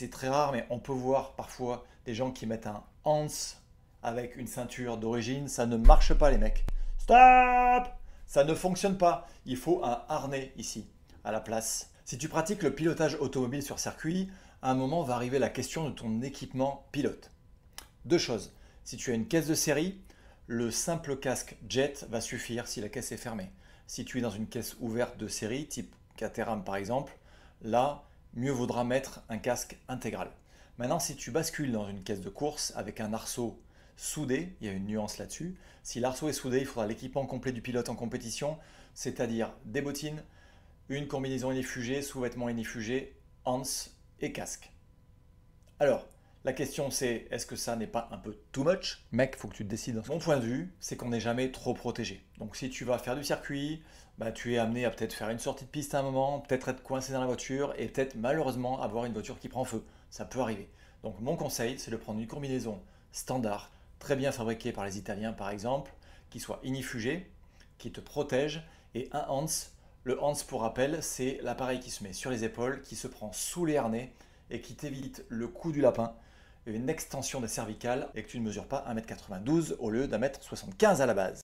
C'est très rare, mais on peut voir parfois des gens qui mettent un Hans avec une ceinture d'origine. Ça ne marche pas, les mecs. Stop! Ça ne fonctionne pas. Il faut un harnais ici, à la place. Si tu pratiques le pilotage automobile sur circuit, à un moment va arriver la question de ton équipement pilote. Deux choses. Si tu as une caisse de série, le simple casque jet va suffire si la caisse est fermée. Si tu es dans une caisse ouverte de série, type Caterham par exemple, là, mieux vaudra mettre un casque intégral. Maintenant, si tu bascules dans une caisse de course avec un arceau soudé, il y a une nuance là-dessus. Si l'arceau est soudé, il faudra l'équipement complet du pilote en compétition, c'est-à-dire des bottines, une combinaison inifugée, sous-vêtements inifugés, Hans et casque. Alors, la question c'est, est-ce que ça n'est pas un peu too much? Mec, faut que tu te décides. Mon point de vue, c'est qu'on n'est jamais trop protégé. Donc si tu vas faire du circuit, bah, tu es amené à peut-être faire une sortie de piste à un moment, peut-être être coincé dans la voiture et peut-être malheureusement avoir une voiture qui prend feu. Ça peut arriver. Donc mon conseil, c'est de prendre une combinaison standard, très bien fabriquée par les Italiens par exemple, qui soit inifugée, qui te protège, et un Hans. Le Hans, pour rappel, c'est l'appareil qui se met sur les épaules, qui se prend sous les harnais et qui t'évite le coup du lapin, une extension des cervicales et que tu ne mesures pas 1,92 m au lieu d'1,75 m à la base.